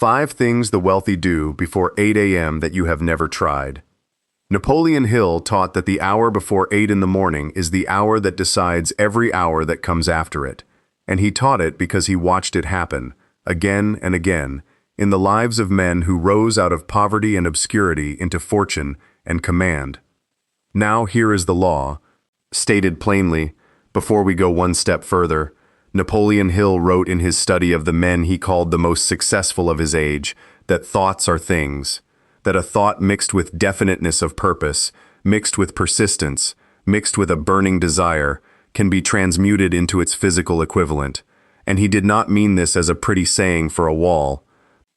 5 things the wealthy do before 8 a.m. that you have never tried. Napoleon Hill taught that the hour before 8 in the morning is the hour that decides every hour that comes after it. And he taught it because he watched it happen, again and again, in the lives of men who rose out of poverty and obscurity into fortune and command. Now here is the law. Stated plainly, before we go one step further, Napoleon Hill wrote in his study of the men he called the most successful of his age that thoughts are things, that a thought mixed with definiteness of purpose, mixed with persistence, mixed with a burning desire, can be transmuted into its physical equivalent. And he did not mean this as a pretty saying for a wall.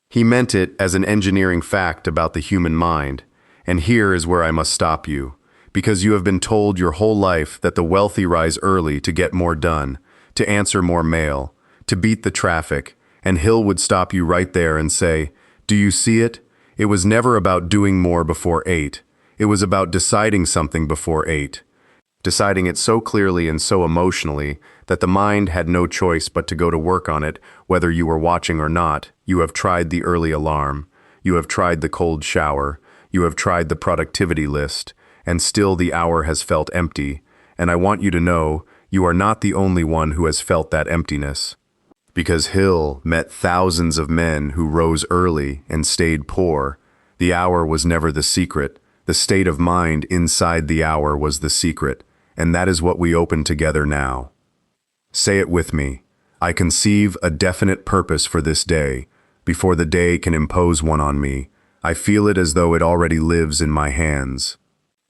He meant it as an engineering fact about the human mind. And here is where I must stop you, because you have been told your whole life that the wealthy rise early to get more done, to answer more mail, to beat the traffic, and Hill would stop you right there and say, "Do you see it? It was never about doing more before 8. It was about deciding something before 8. Deciding it so clearly and so emotionally that the mind had no choice but to go to work on it, whether you were watching or not. You have tried the early alarm. You have tried the cold shower. You have tried the productivity list, and still the hour has felt empty. And I want you to know, you are not the only one who has felt that emptiness. Because Hill met thousands of men who rose early and stayed poor. The hour was never the secret. The state of mind inside the hour was the secret, and that is what we open together now. Say it with me. I conceive a definite purpose for this day, before the day can impose one on me. I feel it as though it already lives in my hands.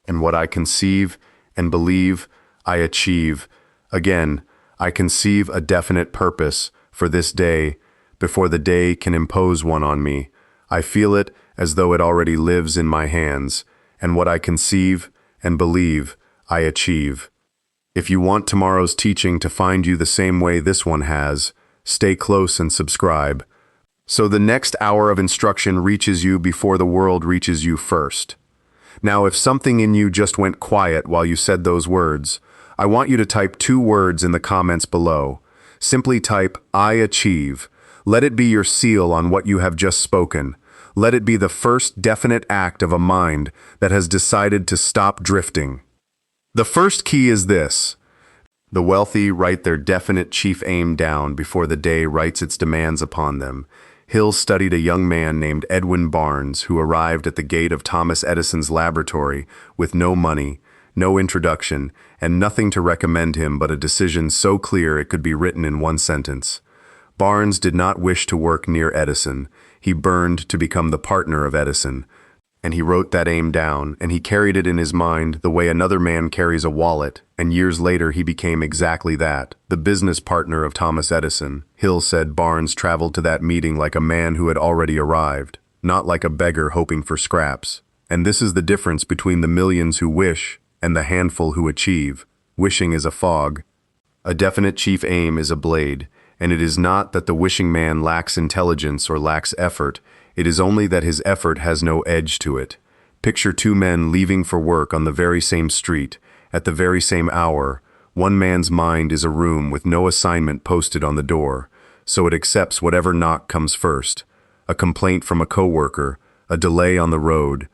And what I conceive and believe, I achieve. Again, I conceive a definite purpose for this day, before the day can impose one on me. I feel it as though it already lives in my hands, and what I conceive and believe, I achieve. If you want tomorrow's teaching to find you the same way this one has, stay close and subscribe, so the next hour of instruction reaches you before the world reaches you first. Now, if something in you just went quiet while you said those words, I want you to type 2 words in the comments below. Simply type, I achieve. Let it be your seal on what you have just spoken. Let it be the first definite act of a mind that has decided to stop drifting. The first key is this. The wealthy write their definite chief aim down before the day writes its demands upon them. Hill studied a young man named Edwin Barnes who arrived at the gate of Thomas Edison's laboratory with no money, no introduction, and nothing to recommend him but a decision so clear it could be written in one sentence. Barnes did not wish to work near Edison. He burned to become the partner of Edison. And he wrote that aim down, and he carried it in his mind the way another man carries a wallet, and years later he became exactly that, the business partner of Thomas Edison. Hill said Barnes traveled to that meeting like a man who had already arrived, not like a beggar hoping for scraps. And this is the difference between the millions who wish and the handful who achieve. Wishing is a fog. A definite chief aim is a blade, and it is not that the wishing man lacks intelligence or lacks effort. It is only that his effort has no edge to it. Picture 2 men leaving for work on the very same street, at the very same hour. One man's mind is a room with no assignment posted on the door, so it accepts whatever knock comes first. A complaint from a coworker, a delay on the road,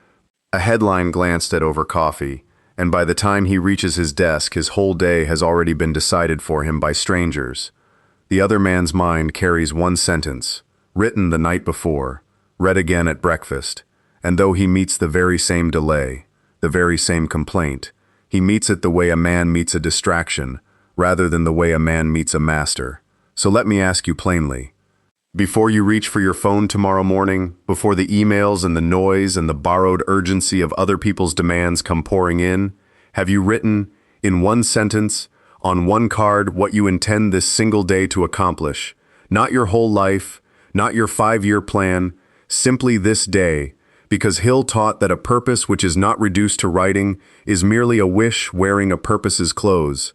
a headline glanced at over coffee, and by the time he reaches his desk, his whole day has already been decided for him by strangers. The other man's mind carries one sentence, written the night before, read again at breakfast, and though he meets the very same delay, the very same complaint, he meets it the way a man meets a distraction, rather than the way a man meets a master. So let me ask you plainly, before you reach for your phone tomorrow morning, before the emails and the noise and the borrowed urgency of other people's demands come pouring in, have you written, in one sentence, on one card, what you intend this single day to accomplish? Not your whole life, not your 5-year plan, simply this day, because Hill taught that a purpose which is not reduced to writing is merely a wish wearing a purpose's clothes.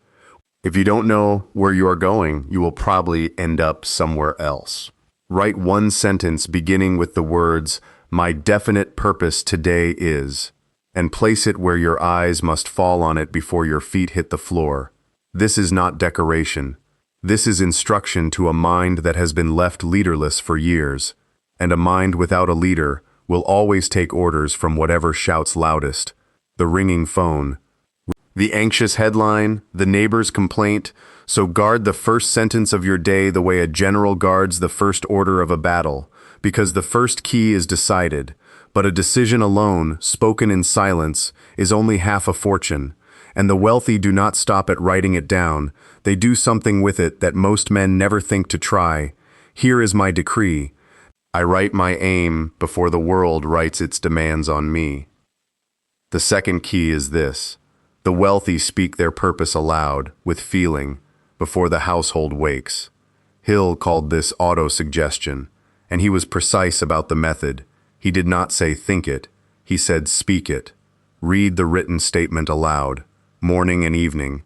If you don't know where you are going, you will probably end up somewhere else. Write one sentence beginning with the words, "My definite purpose today is," and place it where your eyes must fall on it before your feet hit the floor. This is not decoration. This is instruction to a mind that has been left leaderless for years. and a mind without a leader will always take orders from whatever shouts loudest. The ringing phone, the anxious headline, the neighbor's complaint. So guard the first sentence of your day the way a general guards the first order of a battle, because the first key is decided, but a decision alone, spoken in silence, is only half a fortune, and the wealthy do not stop at writing it down, they do something with it that most men never think to try. Here is my decree. I write my aim before the world writes its demands on me. The second key is this. The wealthy speak their purpose aloud, with feeling, before the household wakes. Hill called this auto-suggestion, and he was precise about the method. He did not say think it, he said speak it. Read the written statement aloud, morning and evening,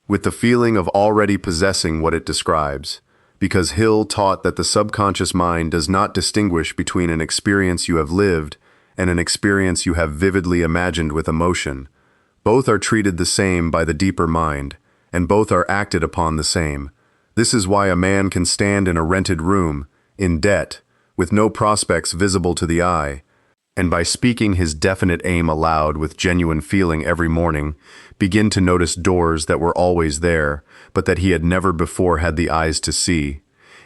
with the feeling of already possessing what it describes, because Hill taught that the subconscious mind does not distinguish between an experience you have lived and an experience you have vividly imagined with emotion. Both are treated the same by the deeper mind, and both are acted upon the same. This is why a man can stand in a rented room, in debt, with no prospects visible to the eye, and by speaking his definite aim aloud with genuine feeling every morning, begin to notice doors that were always there, but that he had never before had the eyes to see.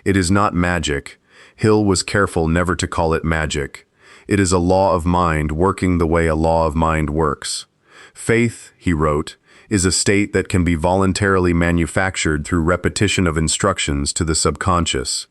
It is not magic. Hill was careful never to call it magic. It is a law of mind working the way a law of mind works. Faith, he wrote, is a state that can be voluntarily manufactured through repetition of instructions to the subconscious.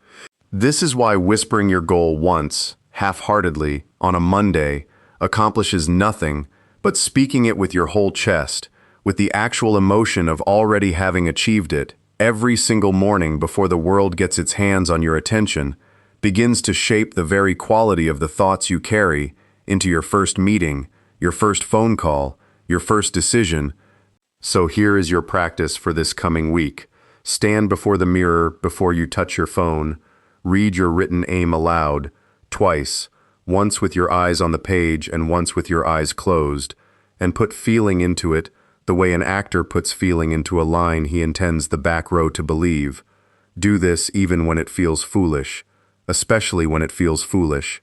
This is why whispering your goal once, half-heartedly, on a Monday, accomplishes nothing, but speaking it with your whole chest, with the actual emotion of already having achieved it, every single morning before the world gets its hands on your attention, begins to shape the very quality of the thoughts you carry into your first meeting, your first phone call, your first decision. So here is your practice for this coming week. Stand before the mirror before you touch your phone. Read your written aim aloud, twice, once with your eyes on the page and once with your eyes closed, and put feeling into it the way an actor puts feeling into a line he intends the back row to believe. Do this even when it feels foolish, especially when it feels foolish.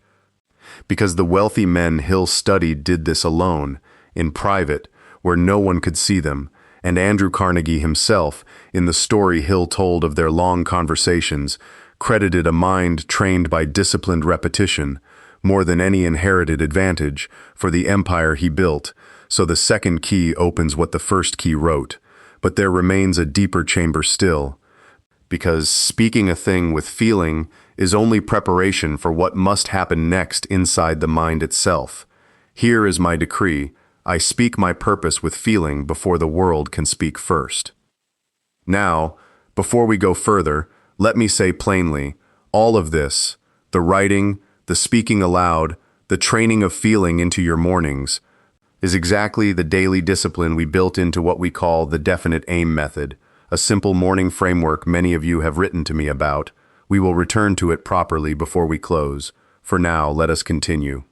Because the wealthy men Hill studied did this alone, in private, where no one could see them, and Andrew Carnegie himself, in the story Hill told of their long conversations, credited a mind trained by disciplined repetition, more than any inherited advantage, for the empire he built. So the second key opens what the first key wrote, but there remains a deeper chamber still, because speaking a thing with feeling is only preparation for what must happen next inside the mind itself. Here is my decree. I speak my purpose with feeling before the world can speak first. Now, before we go further, let me say plainly, all of this, the writing, the speaking aloud, the training of feeling into your mornings, is exactly the daily discipline we built into what we call the definite aim method, a simple morning framework many of you have written to me about. We will return to it properly before we close. For now, let us continue.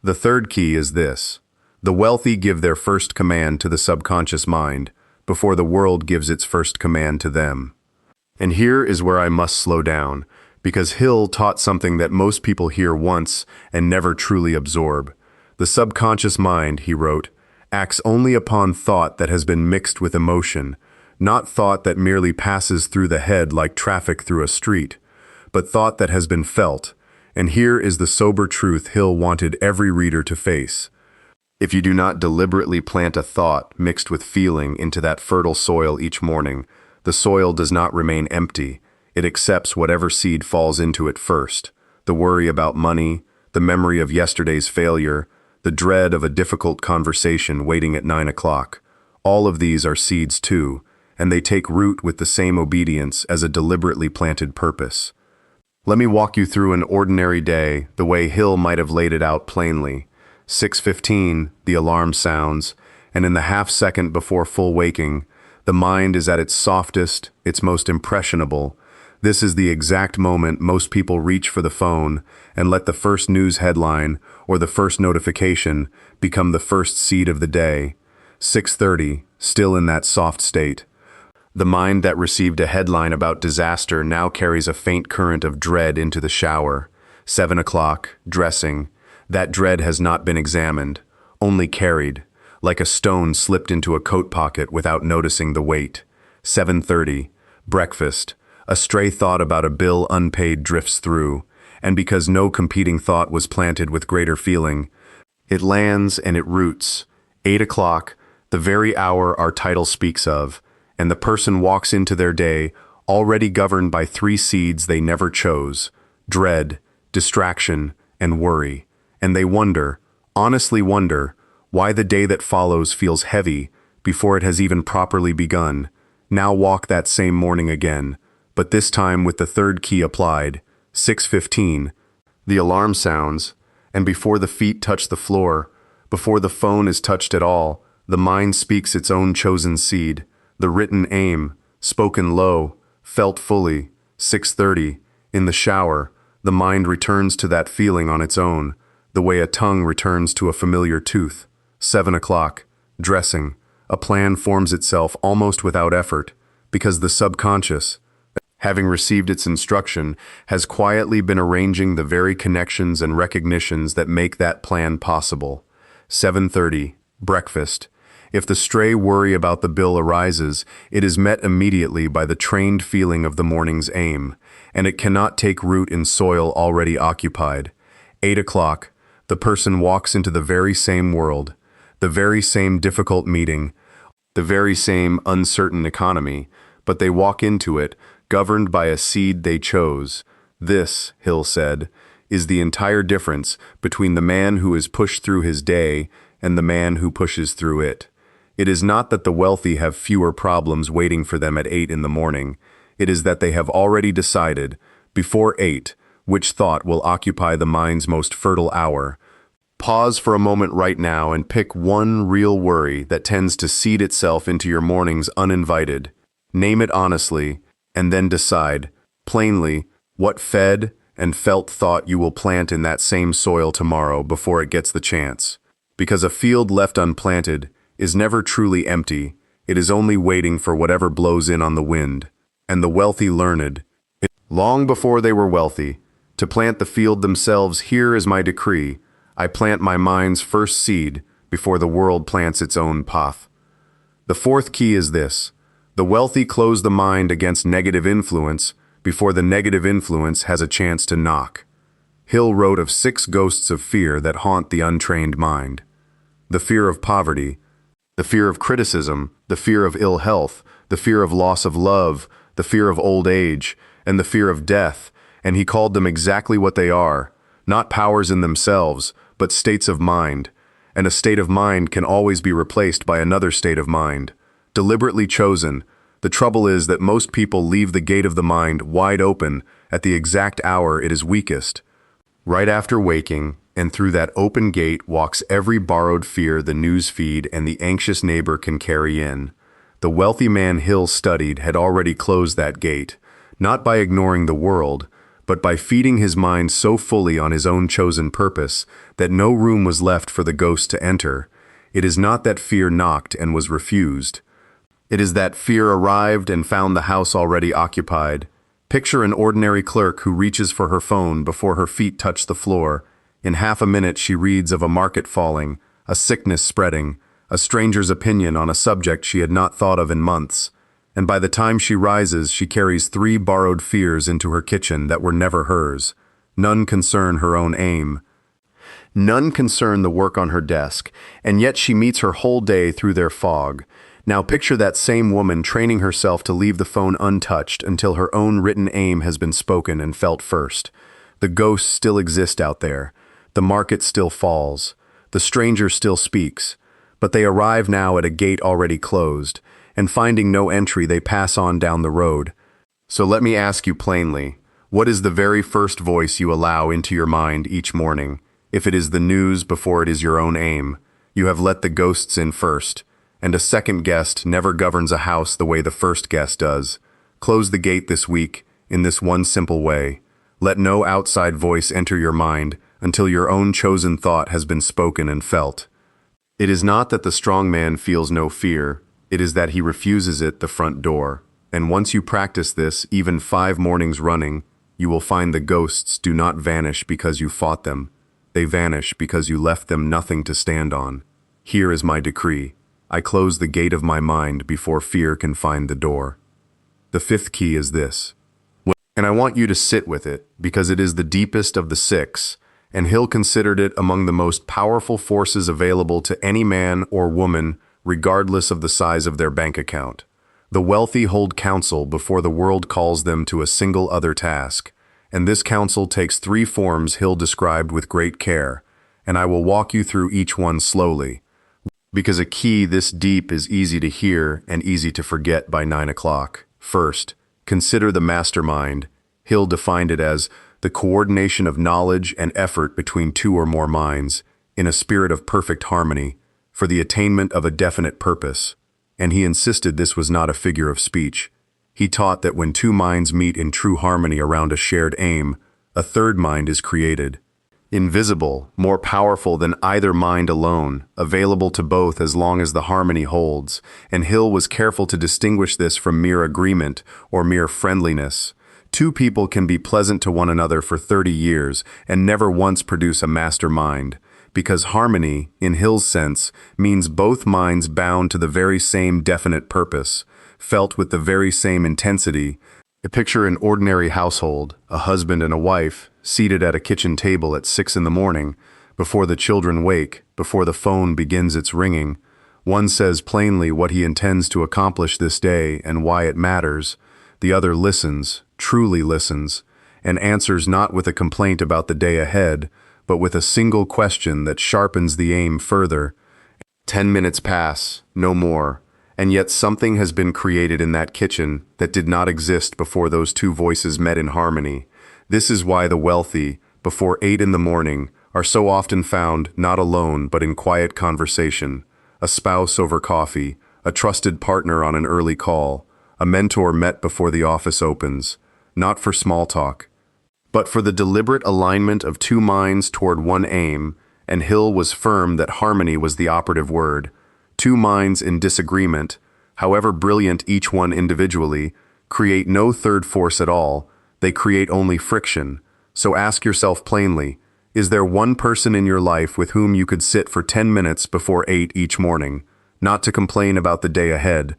The third key is this. The wealthy give their first command to the subconscious mind before the world gives its first command to them. And here is where I must slow down, because Hill taught something that most people hear once and never truly absorb. The subconscious mind, he wrote, acts only upon thought that has been mixed with emotion, not thought that merely passes through the head like traffic through a street, but thought that has been felt. And here is the sober truth Hill wanted every reader to face. If you do not deliberately plant a thought mixed with feeling into that fertile soil each morning, the soil does not remain empty. It accepts whatever seed falls into it first. The worry about money, the memory of yesterday's failure, the dread of a difficult conversation waiting at 9 o'clock. All of these are seeds too, and they take root with the same obedience as a deliberately planted purpose. Let me walk you through an ordinary day the way Hill might have laid it out plainly. 6:15, the alarm sounds, and in the half-second before full waking, the mind is at its softest, its most impressionable. This is the exact moment most people reach for the phone and let the first news headline or the first notification become the first seed of the day. 6:30, still in that soft state. The mind that received a headline about disaster now carries a faint current of dread into the shower. 7 o'clock, dressing. That dread has not been examined, only carried, like a stone slipped into a coat pocket without noticing the weight. 7:30, breakfast. A stray thought about a bill unpaid drifts through, and because no competing thought was planted with greater feeling, it lands and it roots. 8 o'clock, the very hour our title speaks of, and the person walks into their day already governed by three seeds they never chose: dread, distraction, and worry. And they wonder, honestly wonder, why the day that follows feels heavy before it has even properly begun. Now walk that same morning again, but this time with the third key applied. 6:15. The alarm sounds, and before the feet touch the floor, before the phone is touched at all, the mind speaks its own chosen seed, the written aim, spoken low, felt fully. 6:30. In the shower, the mind returns to that feeling on its own, the way a tongue returns to a familiar tooth. 7 o'clock, dressing. A plan forms itself almost without effort, because the subconscious, having received its instruction, has quietly been arranging the very connections and recognitions that make that plan possible. 7:30, breakfast. If the stray worry about the bill arises, it is met immediately by the trained feeling of the morning's aim, and it cannot take root in soil already occupied. 8 o'clock, the person walks into the very same world, the very same difficult meeting, the very same uncertain economy, but they walk into it governed by a seed they chose. This, Hill said, is the entire difference between the man who is pushed through his day and the man who pushes through it. It is not that the wealthy have fewer problems waiting for them at 8 in the morning. It is that they have already decided, before 8, which thought will occupy the mind's most fertile hour. Pause for a moment right now and pick one real worry that tends to seed itself into your mornings uninvited. Name it honestly, and then decide, plainly, what fed and felt thought you will plant in that same soil tomorrow before it gets the chance. Because a field left unplanted is never truly empty, it is only waiting for whatever blows in on the wind. And the wealthy learned, long before they were wealthy, to plant the field themselves. Here is my decree: I plant my mind's first seed before the world plants its own path. The fourth key is this: the wealthy close the mind against negative influence before the negative influence has a chance to knock. Hill wrote of 6 ghosts of fear that haunt the untrained mind: the fear of poverty, the fear of criticism, the fear of ill health, the fear of loss of love, the fear of old age, and the fear of death, and he called them exactly what they are, not powers in themselves, but states of mind, and a state of mind can always be replaced by another state of mind, deliberately chosen. The trouble is that most people leave the gate of the mind wide open at the exact hour it is weakest. Right after waking, and through that open gate walks every borrowed fear the news feed and the anxious neighbor can carry in. The wealthy man Hill studied had already closed that gate, not by ignoring the world, but by feeding his mind so fully on his own chosen purpose that no room was left for the ghost to enter. It is not that fear knocked and was refused. It is that fear arrived and found the house already occupied. Picture an ordinary clerk who reaches for her phone before her feet touch the floor. In half a minute she reads of a market falling, a sickness spreading, a stranger's opinion on a subject she had not thought of in months. And by the time she rises, she carries 3 borrowed fears into her kitchen that were never hers. None concern her own aim. None concern the work on her desk, and yet she meets her whole day through their fog. Now picture that same woman training herself to leave the phone untouched until her own written aim has been spoken and felt first. The ghosts still exist out there. The market still falls. The stranger still speaks. But they arrive now at a gate already closed, and finding no entry they pass on down the road. So let me ask you plainly, what is the very first voice you allow into your mind each morning? If it is the news before it is your own aim, you have let the ghosts in first, and a second guest never governs a house the way the first guest does. Close the gate this week in this one simple way. Let no outside voice enter your mind until your own chosen thought has been spoken and felt. It is not that the strong man feels no fear, it is that he refuses it the front door. And once you practice this, even 5 mornings running, you will find the ghosts do not vanish because you fought them. They vanish because you left them nothing to stand on. Here is my decree. I close the gate of my mind before fear can find the door. The fifth key is this. And I want you to sit with it because it is the deepest of the six, and Hill considered it among the most powerful forces available to any man or woman, regardless of the size of their bank account. The wealthy hold counsel before the world calls them to a single other task, and this counsel takes three forms Hill described with great care, and I will walk you through each one slowly, because a key this deep is easy to hear and easy to forget by 9 o'clock. First, consider the mastermind. Hill defined it as the coordination of knowledge and effort between two or more minds, in a spirit of perfect harmony, for the attainment of a definite purpose. And he insisted this was not a figure of speech. He taught that when two minds meet in true harmony around a shared aim, a third mind is created. Invisible, more powerful than either mind alone, available to both as long as the harmony holds, and Hill was careful to distinguish this from mere agreement or mere friendliness. Two people can be pleasant to one another for 30 years and never once produce a master mind, because harmony, in Hill's sense, means both minds bound to the very same definite purpose, felt with the very same intensity. Picture an ordinary household, a husband and a wife, seated at a kitchen table at 6 in the morning, before the children wake, before the phone begins its ringing. One says plainly what he intends to accomplish this day and why it matters. The other listens, truly listens, and answers not with a complaint about the day ahead, but with a single question that sharpens the aim further. 10 minutes pass, no more, and yet something has been created in that kitchen that did not exist before those two voices met in harmony. This is why the wealthy, before 8 in the morning, are so often found not alone but in quiet conversation, a spouse over coffee, a trusted partner on an early call, a mentor met before the office opens, not for small talk, but for the deliberate alignment of two minds toward one aim, and Hill was firm that harmony was the operative word. Two minds in disagreement, however brilliant each one individually, create no third force at all. They create only friction. So ask yourself plainly, is there one person in your life with whom you could sit for 10 minutes before 8 each morning, not to complain about the day ahead,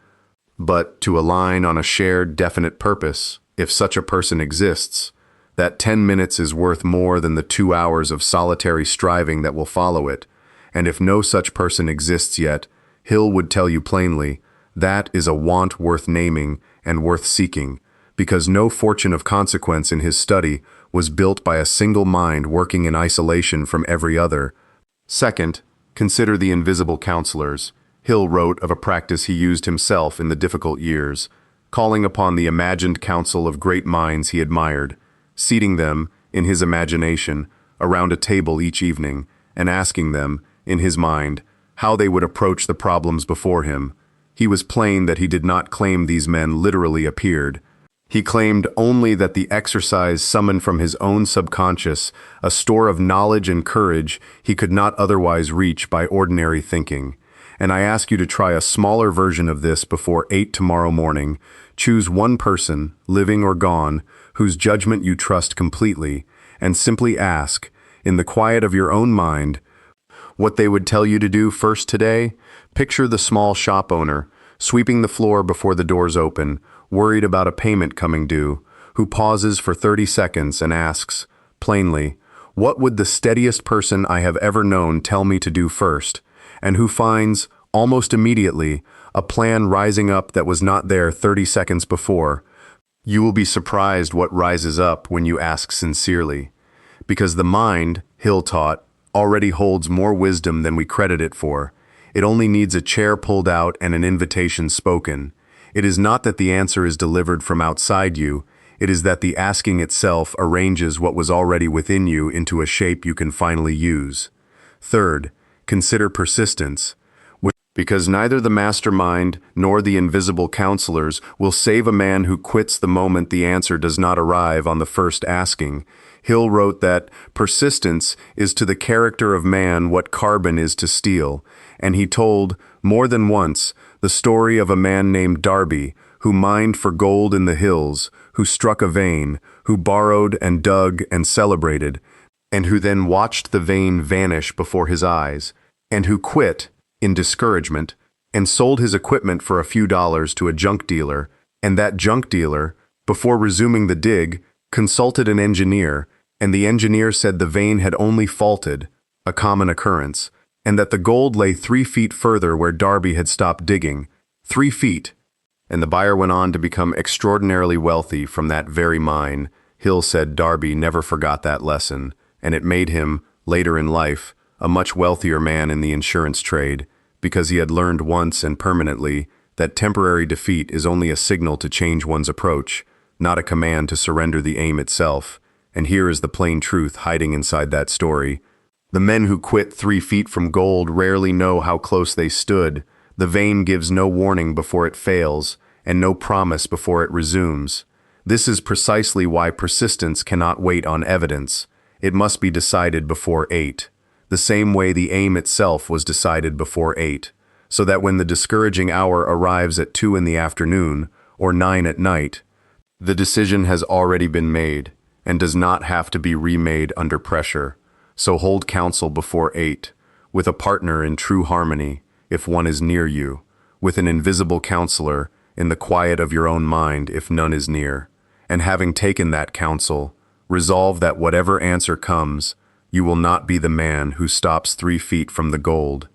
but to align on a shared definite purpose, if such a person exists? That 10 minutes is worth more than the 2 hours of solitary striving that will follow it, and if no such person exists yet, Hill would tell you plainly, that is a want worth naming and worth seeking, because no fortune of consequence in his study was built by a single mind working in isolation from every other. Second, consider the invisible counselors. Hill wrote of a practice he used himself in the difficult years, calling upon the imagined counsel of great minds he admired, seating them, in his imagination, around a table each evening, and asking them, in his mind, how they would approach the problems before him. He was plain that he did not claim these men literally appeared. He claimed only that the exercise summoned from his own subconscious a store of knowledge and courage he could not otherwise reach by ordinary thinking. And I ask you to try a smaller version of this before 8 tomorrow morning. Choose one person, living or gone, whose judgment you trust completely, and simply ask, in the quiet of your own mind, what they would tell you to do first today. Picture the small shop owner, sweeping the floor before the doors open, worried about a payment coming due, who pauses for 30 seconds and asks, plainly, what would the steadiest person I have ever known tell me to do first, and who finds, almost immediately, a plan rising up that was not there 30 seconds before. You will be surprised what rises up when you ask sincerely, because the mind, Hill taught, already holds more wisdom than we credit it for. It only needs a chair pulled out and an invitation spoken. It is not that the answer is delivered from outside you, it is that the asking itself arranges what was already within you into a shape you can finally use. Third, consider persistence, because neither the mastermind nor the invisible counselors will save a man who quits the moment the answer does not arrive on the first asking. Hill wrote that persistence is to the character of man what carbon is to steel, and he told, more than once, the story of a man named Darby, who mined for gold in the hills, who struck a vein, who borrowed and dug and celebrated, and who then watched the vein vanish before his eyes, and who quit, in discouragement, and sold his equipment for a few dollars to a junk dealer, and that junk dealer, before resuming the dig, consulted an engineer, and the engineer said the vein had only faulted, a common occurrence, and that the gold lay 3 feet further where Darby had stopped digging, 3 feet. And the buyer went on to become extraordinarily wealthy from that very mine. Hill said Darby never forgot that lesson, and it made him, later in life, a much wealthier man in the insurance trade, because he had learned once and permanently that temporary defeat is only a signal to change one's approach, not a command to surrender the aim itself. And here is the plain truth hiding inside that story. The men who quit 3 feet from gold rarely know how close they stood. The vein gives no warning before it fails, and no promise before it resumes. This is precisely why persistence cannot wait on evidence. It must be decided before 8. The same way the aim itself was decided before 8, so that when the discouraging hour arrives at 2 in the afternoon, or 9 at night, the decision has already been made, and does not have to be remade under pressure. So hold counsel before 8, with a partner in true harmony, if one is near you, with an invisible counselor, in the quiet of your own mind if none is near. And having taken that counsel, resolve that whatever answer comes, you will not be the man who stops 3 feet from the gold.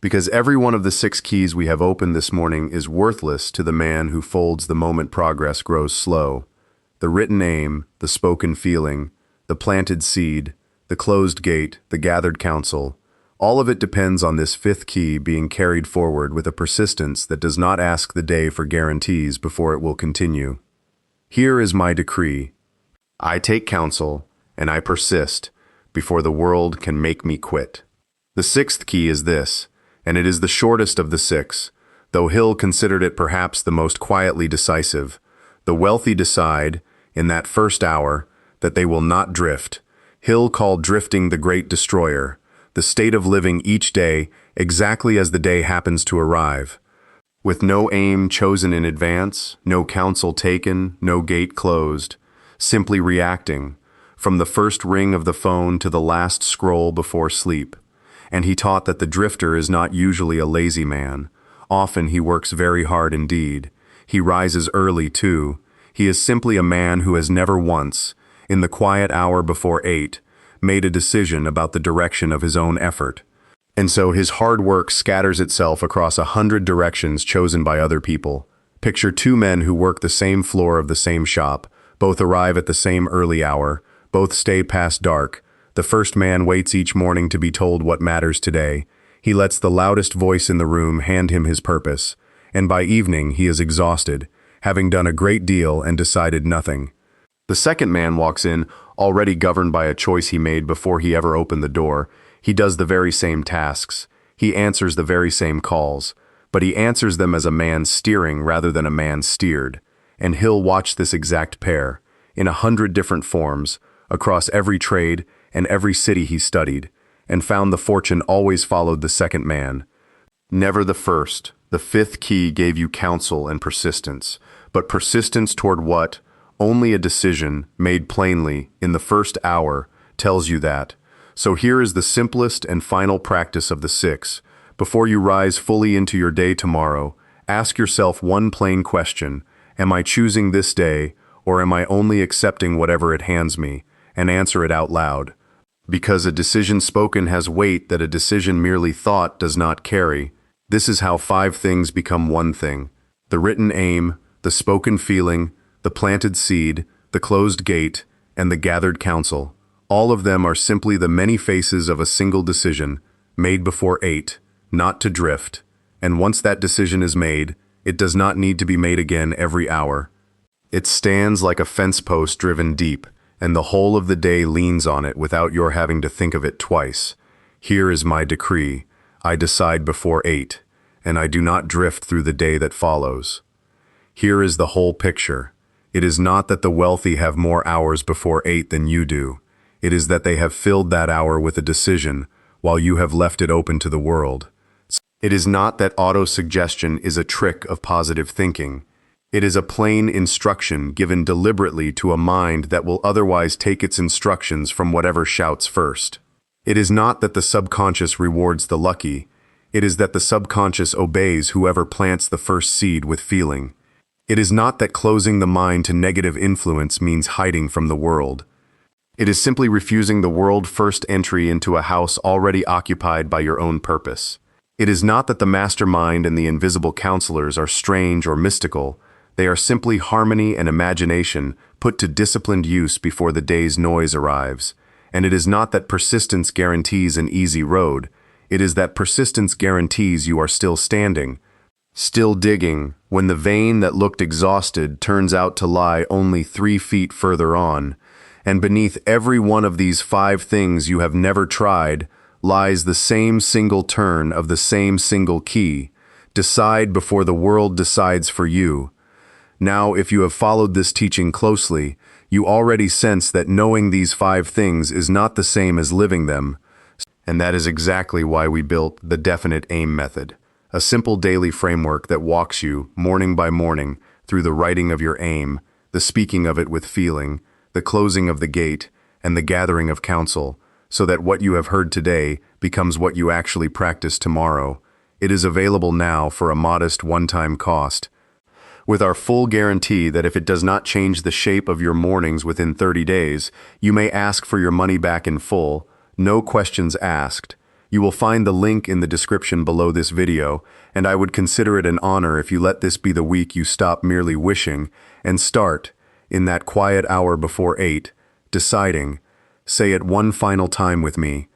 Because every one of the 6 keys we have opened this morning is worthless to the man who folds the moment progress grows slow. The written aim, the spoken feeling, the planted seed, the closed gate, the gathered counsel, all of it depends on this 5th key being carried forward with a persistence that does not ask the day for guarantees before it will continue. Here is my decree. I take counsel, and I persist, before the world can make me quit. The 6th key is this, and it is the shortest of the 6, though Hill considered it perhaps the most quietly decisive. The wealthy decide, in that first hour, that they will not drift. Hill called drifting the great destroyer, the state of living each day exactly as the day happens to arrive, with no aim chosen in advance, no counsel taken, no gate closed, simply reacting, from the first ring of the phone to the last scroll before sleep. And he taught that the drifter is not usually a lazy man. Often he works very hard indeed. He rises early, too. He is simply a man who has never once, in the quiet hour before 8, made a decision about the direction of his own effort. And so his hard work scatters itself across 100 directions chosen by other people. Picture 2 men who work the same floor of the same shop, both arrive at the same early hour, both stay past dark. The first man waits each morning to be told what matters today. He lets the loudest voice in the room hand him his purpose, and by evening he is exhausted, having done a great deal and decided nothing. The second man walks in, already governed by a choice he made before he ever opened the door. He does the very same tasks. He answers the very same calls, but he answers them as a man steering rather than a man steered. And Hill watched this exact pair, in 100 different forms, across every trade and every city he studied, and found the fortune always followed the second man. Never the first. The 5th key gave you counsel and persistence, but persistence toward what? Only a decision, made plainly, in the first hour, tells you that. So here is the simplest and final practice of the 6. Before you rise fully into your day tomorrow, ask yourself one plain question. Am I choosing this day, or am I only accepting whatever it hands me? And answer it out loud. Because a decision spoken has weight that a decision merely thought does not carry. This is how 5 things become one thing. The written aim, the spoken feeling, the planted seed, the closed gate, and the gathered counsel. All of them are simply the many faces of a single decision, made before 8, not to drift. And once that decision is made, it does not need to be made again every hour. It stands like a fence post driven deep, and the whole of the day leans on it without your having to think of it twice. Here is my decree. I decide before 8, and I do not drift through the day that follows. Here is the whole picture. It is not that the wealthy have more hours before 8 than you do. It is that they have filled that hour with a decision, while you have left it open to the world. It is not that auto-suggestion is a trick of positive thinking. It is a plain instruction given deliberately to a mind that will otherwise take its instructions from whatever shouts first. It is not that the subconscious rewards the lucky, it is that the subconscious obeys whoever plants the first seed with feeling. It is not that closing the mind to negative influence means hiding from the world. It is simply refusing the world first entry into a house already occupied by your own purpose. It is not that the mastermind and the invisible counselors are strange or mystical. They are simply harmony and imagination put to disciplined use before the day's noise arrives. And it is not that persistence guarantees an easy road. It is that persistence guarantees you are still standing, still digging, when the vein that looked exhausted turns out to lie only 3 feet further on. And beneath every one of these 5 things you have never tried lies the same single turn of the same single key. Decide before the world decides for you. Now, if you have followed this teaching closely, you already sense that knowing these 5 things is not the same as living them. And that is exactly why we built the Definite Aim Method, a simple daily framework that walks you, morning by morning, through the writing of your aim, the speaking of it with feeling, the closing of the gate, and the gathering of counsel, so that what you have heard today becomes what you actually practice tomorrow. It is available now for a modest one-time cost, with our full guarantee that if it does not change the shape of your mornings within 30 days, you may ask for your money back in full, no questions asked. You will find the link in the description below this video, and I would consider it an honor if you let this be the week you stop merely wishing and start, in that quiet hour before 8, deciding. Say it one final time with me.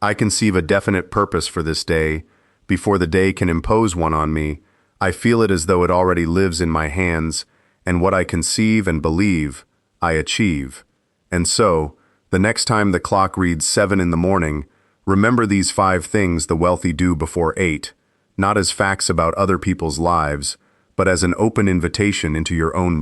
I conceive a definite purpose for this day. Before the day can impose one on me, I feel it as though it already lives in my hands, and what I conceive and believe, I achieve. And so, the next time the clock reads 7 in the morning, remember these 5 things the wealthy do before 8, not as facts about other people's lives, but as an open invitation into your own